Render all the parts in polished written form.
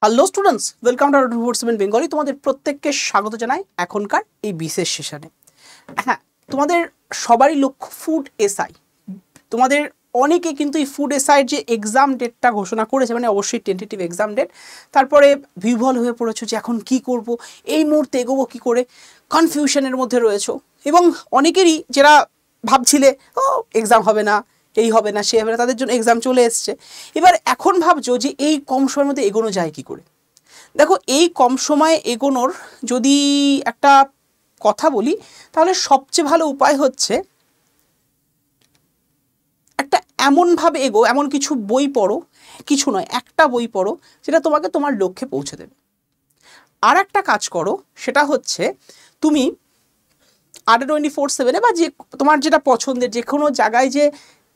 Hello students, welcome to our Bengali. তোমাদের প্রত্যেককে স্বাগত জানাই এখনকার এই বিশেষ সেশনে। হ্যাঁ, তোমাদের সবারই লক্ষ্য ফুড এসআই। তোমাদের অনেকে কিন্তু এই ফুড এসআইয়ের যে এক্সাম ডেটটা ঘোষণা করেছে, মানে অবশ্যই টেন্টেটিভ এক্সাম ডেট, তারপরে বিহ্বল হয়ে পড়েছো যে এখন কি করব, এই মুহূর্তে এগোবো কী করে, কনফিউশনের মধ্যে রয়েছো। এবং অনেকেরই যারা ভাবছিলে ও এক্সাম হবে না, এই হবে না, সে হবে না, তাদের জন্য এক্সাম চলে এসছে। এবার এখন ভাবছো যে এই কম সময়ের মধ্যে এগোনো যায় কী করে। দেখো, এই কম সময়ে এগোনোর যদি একটা কথা বলি, তাহলে সবচেয়ে ভালো উপায় হচ্ছে একটা এমনভাবে এমন কিছু বই পড়ো, কিছু নয় একটা বই পড়ো যেটা তোমাকে তোমার লক্ষ্যে পৌঁছে দেবে। আর একটা কাজ করো, সেটা হচ্ছে তুমি ADA24/7 বা যে তোমার যেটা পছন্দের যে কোনো জায়গায় যে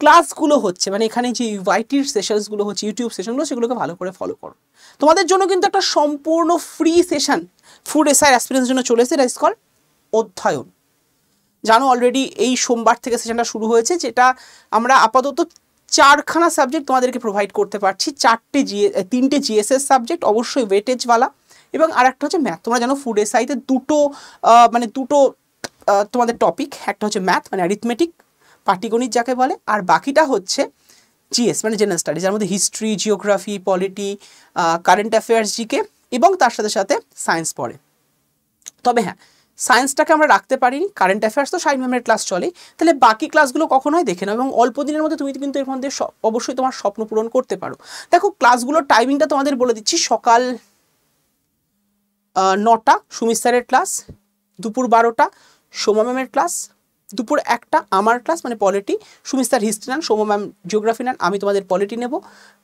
ক্লাসগুলো হচ্ছে, মানে এখানে যে ইউআইটির সেশনসগুলো হচ্ছে, ইউটিউব সেশনগুলো, সেগুলোকে ভালো করে ফলো করো। তোমাদের জন্য কিন্তু একটা সম্পূর্ণ ফ্রি সেশন ফুড এসআই অ্যাসপিরেন্টসের জন্য চলে এসেছে, ইটস কল্ড অধ্যয়ন। জানো অলরেডি এই সোমবার থেকে সেশনটা শুরু হয়েছে, যেটা আমরা আপাতত 4খানা সাবজেক্ট তোমাদেরকে প্রোভাইড করতে পারছি। 3টে জিএসএস সাবজেক্ট, অবশ্যই ওয়েটেজওয়ালা, এবং আর একটা হচ্ছে ম্যাথ। তোমরা জানো ফুড এসআইতে দুটো তোমাদের টপিক, একটা হচ্ছে ম্যাথ মানে অ্যারিথমেটিক, পাটিগণিত যাকে বলে, আর বাকিটা হচ্ছে জিএস মানে জেনারেল স্টাডিজ, যার মধ্যে history, geography, polity, current affairs, GK, এবং তার সাথে সাথে সায়েন্স পড়ে। তবে হ্যাঁ, সায়েন্সটাকে আমরা রাখতে পারিনি, কারেন্ট অ্যাফেয়ার্স তো শাইন ম্যামের ক্লাস চলে, তাহলে বাকি ক্লাসগুলো কখন হয় দেখে নাও, এবং অল্প দিনের মধ্যে তুমি কিন্তু এর মধ্যে অবশ্যই তোমার স্বপ্ন পূরণ করতে পারো। দেখো, ক্লাসগুলোর টাইমিংটা তোমাদের বলে দিচ্ছি। সকাল 9টা সুমিত স্যারের ক্লাস, দুপুর 12টা সোমা ম্যামের ক্লাস, দুপুর 1টা আমার ক্লাস মানে পলিটি, সুমিত স্যার হিস্ট্রি নেন, সোমা ম্যাম জিওগ্রাফি নেন, আমি তোমাদের পলিটি নেব।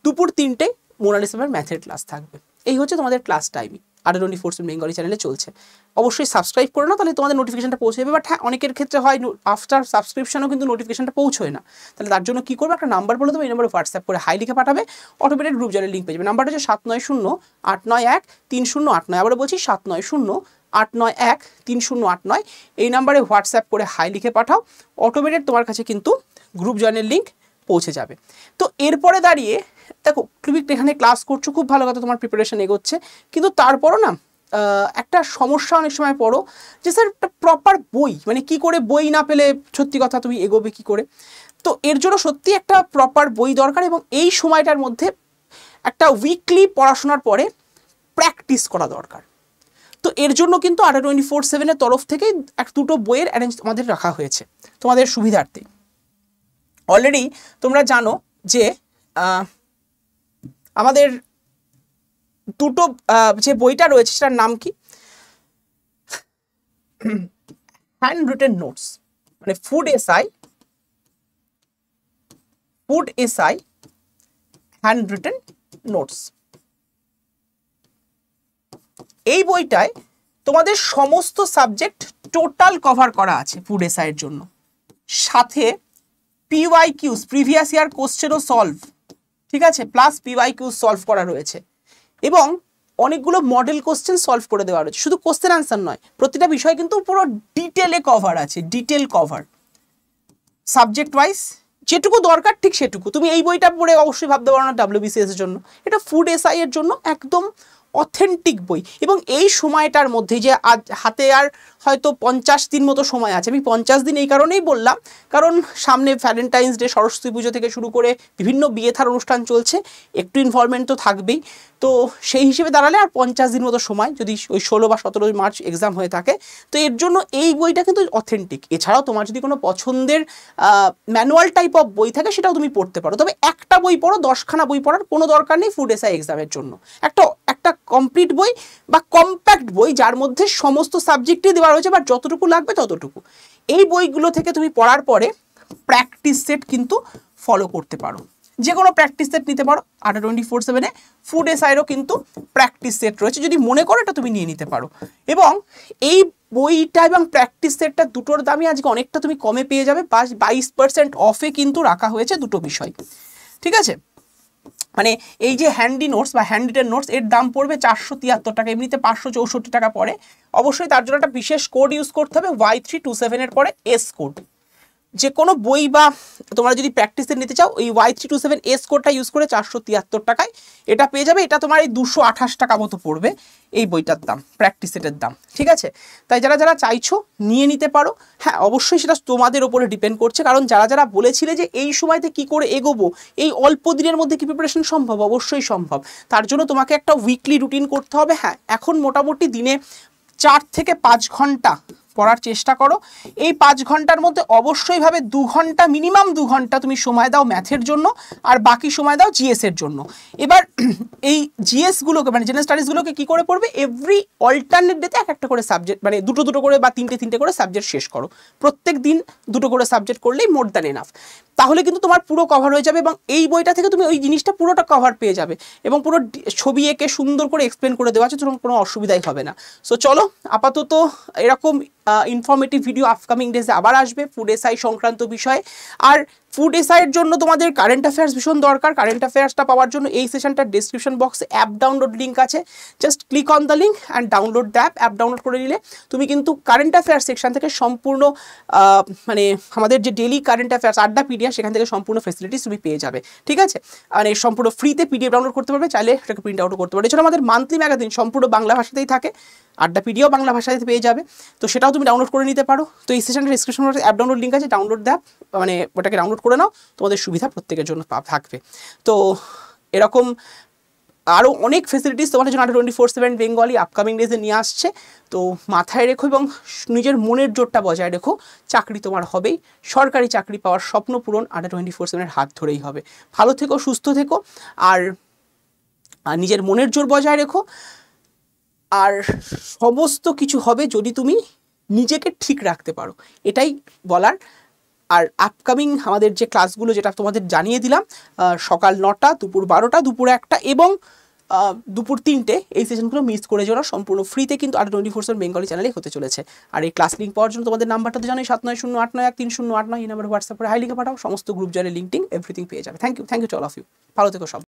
দুপুর 3টে মোনালিসা ম্যামের ম্যাথের ক্লাস থাকবে। এই হচ্ছে তোমাদের ক্লাস টাইমিং। ADA24 বেঙ্গলি চ্যানেলে চলছে। অবশ্যই সাবস্ক্রাইব করে নাও, তাহলে তোমাদের নোটিফিকেশনটা পৌঁছে যাবে। বাট হ্যাঁ, অনেকের ক্ষেত্রে হয় আফটার সাবস্ক্রিপশনও কিন্তু নোটিফিকেশনটা পৌঁছয় না। তাহলে তার জন্য কী করবে, একটা নাম্বার বলে দেবো, এই নাম্বারে হোয়াটসঅ্যাপ করে হাই লিখে পাঠাবে, অটোমেটেড গ্রুপ চ্যানেল লিঙ্ক পেয়ে যাবে। নাম্বারটা হচ্ছে 7908913089। আবার বলছি 7908913089। এই নাম্বারে হোয়াটসঅ্যাপ করে হাই লিখে পাঠাও, অটোমেটেড তোমার কাছে কিন্তু গ্রুপ জয়েনের লিঙ্ক পৌঁছে যাবে। তো এরপরে দাঁড়িয়ে দেখো, তুমি এখানে ক্লাস করছো, খুব ভালো কথা, তোমার প্রিপারেশন এগোচ্ছে, কিন্তু তারপরও না একটা সমস্যা অনেক সময় পড়ো যে স্যার একটা প্রপার বই, মানে কি করে বই না পেলে সত্যি কথা তুমি এগোবে কি করে। তো এর জন্য সত্যি একটা প্রপার বই দরকার, এবং এই সময়টার মধ্যে একটা উইকলি পড়াশোনার পরে প্র্যাকটিস করা দরকার। তো এর জন্য কিন্তু ADA24/7 তরফ থেকে দুটো বইয়ের অ্যারেঞ্জ আমাদের রাখা হয়েছে তোমাদের সুবিধার্থে। অলরেডি তোমরা জানো যে আমাদের দুটো যে বইটা রয়েছে সেটার নাম কি, হ্যান্ড রিটেন নোটস, মানে food SI hand written notes. এই বইটায় তোমাদের সমস্ত সাবজেক্ট টোটাল কভার করা আছে ফুড এসআইয়ের জন্য, সাথে পিওয়াইকিউস প্রিভিয়াস ইয়ার কোশ্চেনও সলভ, ঠিক আছে, প্লাস পিওয়াইকিউস সলভ করা রয়েছে, এবং অনেকগুলো মডেল কোশ্চেন সলভ করে দেওয়া রয়েছে। শুধু কোশ্চেন আনসার নয়, প্রতিটা বিষয় কিন্তু পুরো ডিটেলে কভার আছে, ডিটেল কভার, সাবজেক্ট ওয়াইজ যেটুকু দরকার ঠিক সেটুকু। তুমি এই বইটা পড়ে অবশ্যই ভাবতে পারো না WBCS এর জন্য, এটা ফুড এসআই এর জন্য একদম অথেন্টিক বই। এবং এই সময়টার মধ্যে যে আজ হাতে আর হয়তো 50 দিন মতো সময় আছে, আমি 50 দিন এই কারণেই বললাম, কারণ সামনে ভ্যালেন্টাইন্স ডে, সরস্বতী পুজো থেকে শুরু করে বিভিন্ন বিয়ে থার অনুষ্ঠান চলছে, একটু ইনভলভমেন্ট তো থাকবেই। তো সেই হিসেবে দাঁড়ালে আর 50 দিন মতো সময়, যদি ওই 16 বা 17 মার্চ এক্সাম হয়ে থাকে, তো এর জন্য এই বইটা কিন্তু অথেন্টিক। এছাড়াও তোমার যদি কোনো পছন্দের ম্যানুয়াল টাইপ অফ বই থাকে, সেটাও তুমি পড়তে পারো। তবে একটা বই পড়ো, 10খানা বই পড়ার কোনো দরকার নেই ফুড এসআই এক্সামের জন্য। একটা কমপ্লিট বই বা কম্প্যাক্ট বই, যার মধ্যে সমস্ত সাবজেক্টই দেওয়া রয়েছে, বা যতটুকু লাগবে ততটুকু। এই বইগুলো থেকে তুমি পড়ার পরে প্র্যাকটিস সেট কিন্তু ফলো করতে পারো, যে কোনো প্র্যাকটিস সেট নিতে পারো। ADA24/7 ফুড এসআইয়েরও কিন্তু প্র্যাকটিস সেট রয়েছে, যদি মনে করো এটা তুমি নিয়ে নিতে পারো। এবং এই বইটা এবং প্র্যাকটিস সেটটা দুটোর দামই আজকে অনেকটা তুমি কমে পেয়ে যাবে, 22% অফে কিন্তু রাখা হয়েছে দুটো বিষয়, ঠিক আছে। মানে এই যে হ্যান্ডি নোটস বা হ্যান্ড রিটেন নোটস, এর দাম পড়বে 473 টাকা, এমনিতে 564 টাকা পড়ে। অবশ্যই তার জন্য একটা বিশেষ কোড ইউজ করতে হবে, Y327 এর পরে S কোড। যে কোনো বই বা তোমরা যদি প্র্যাকটিসে নিতে চাও ওই Y327S কোডটা ইউজ করে 473 টাকায় এটা পেয়ে যাবে। এটা তোমার এই 228 টাকা মতো পড়বে এই বইটার দাম, প্র্যাকটিস সেটের দাম, ঠিক আছে? তাই যারা যারা চাইছো নিয়ে নিতে পারো। হ্যাঁ, অবশ্যই সেটা তোমাদের ওপরে ডিপেন্ড করছে, কারণ যারা যারা বলেছিলে যে এই সময়তে কি করে এগোবো, এই অল্প দিনের মধ্যে কি প্রিপারেশন সম্ভব, অবশ্যই সম্ভব। তার জন্য তোমাকে একটা উইকলি রুটিন করতে হবে। হ্যাঁ, এখন মোটামুটি দিনে 4 থেকে 5 ঘন্টা পড়ার চেষ্টা করো। এই 5 ঘন্টার মধ্যে অবশ্যই ভাবে 2 ঘন্টা, মিনিমাম 2 ঘন্টা তুমি সময় দাও ম্যাথের জন্য, আর বাকি সময় দাও জিএস এর জন্য। এবার এই জিএস গুলোকে মানে জেনারেল স্টাডিজগুলোকে কি করে পড়বে, এভরি অল্টারনেট ডেতে এক একটা করে সাবজেক্ট, মানে দুটো দুটো করে বা তিনটে করে সাবজেক্ট শেষ করো। প্রত্যেক দিন দুটো করে সাবজেক্ট করলেই মোর দ্যান এনাফ। তাহলে কিন্তু তোমার পুরো কভার হয়ে যাবে, এবং এই বইটা থেকে তুমি ওই জিনিসটা পুরোটা কভার পেয়ে যাবে, এবং পুরো ছবি এঁকে সুন্দর করে এক্সপ্লেন করে দেওয়া আছে, কোনো অসুবিধাই হবে না। সো চলো, আপাতত এরকম ইনফরমেটিভ ভিডিও আপকামিং ডেজে আবার আসবে ফুড এসআই সংক্রান্ত বিষয়ে। আর ফুড এসআইয়ের জন্য তোমাদের কারেন্ট অ্যাফেয়ার্স ভীষণ দরকার। কারেন্ট অ্যাফেয়ার্সটা পাওয়ার জন্য এই সেশনটার ডিসক্রিপশন বক্সে অ্যাপ ডাউনলোড লিঙ্ক আছে, just click on the link and download the app. App download করে নিলে তুমি কিন্তু কারেন্ট অ্যাফেয়ার্স সেকশন থেকে সম্পূর্ণ মানে আমাদের যে ডেলি কারেন্ট অ্যাফেয়ার্স আড্ডা পিডিএফ, সেখান থেকে সম্পূর্ণ ফেসিলিটিস তুমি পেয়ে যাবে, ঠিক আছে? আর এই সম্পূর্ণ ফ্রিতে পিডিএফ ডাউনলোড করতে পারবে, চাইলে সেটাকে প্রিন্ট আউটও করতে পারবে। এছাড়া আমাদের মান্থলি ম্যাগাজিন সম্পূর্ণ বাংলা ভাষাতেই থাকে, আড্ডা পিডিও বাংলা ভাষাতে পেয়ে যাবে, তো সেটাও তুমি ডাউনলোড করে নিতে পারো। তো এই সেশনটা ডিসক্রিপশন বক্সে অ্যাপ ডাউনলোড লিঙ্ক আছে, ডাউনলোড দ্য মানে ওটাকে ডাউনলোড করে নাও, তোমাদের সুবিধা প্রত্যেকের জন্য থাকবে। তো এরকম আরও অনেক ফেসিলিটিস তোমাদের জন্য 24/7 বেঙ্গলি আপকামিং ডেজে নিয়ে আসছে। তো মাথায় রেখো এবং নিজের মনের জোরটা বজায় রেখো, চাকরি তোমার হবেই। সরকারি চাকরি পাওয়ার স্বপ্ন পূরণ 24/7 হাত ধরেই হবে। ভালো থেকো, সুস্থ থেকো, আর নিজের মনের জোর বজায় রেখো। আর সমস্ত কিছু হবে যদি তুমি নিজেকে ঠিক রাখতে পারো, এটাই বলার। আর আপকামিং আমাদের যে ক্লাসগুলো, যেটা তোমাদের জানিয়ে দিলাম, সকাল 9টা, দুপুর 12টা, দুপুর 1টা এবং দুপুর 3টে, এই সেশনগুলো মিস করে যাওয়া সম্পূর্ণ ফ্রিতে কিন্তু 24/7 বেঙ্গলি চ্যানেলেই হতে চলেছে। আর এই ক্লাস লিঙ্ক পাওয়ার জন্য তোমাদের নাম্বারটা তো জানোই, 7908913089, এই নাম্বারে হোয়াটসঅ্যাপ করে হাই লিখে পাঠাও, সমস্ত গ্রুপ জয়ের লিঙ্ক এভরিথিং পেয়ে যাবে। Thank you to all of you. ভালো থেকো সব।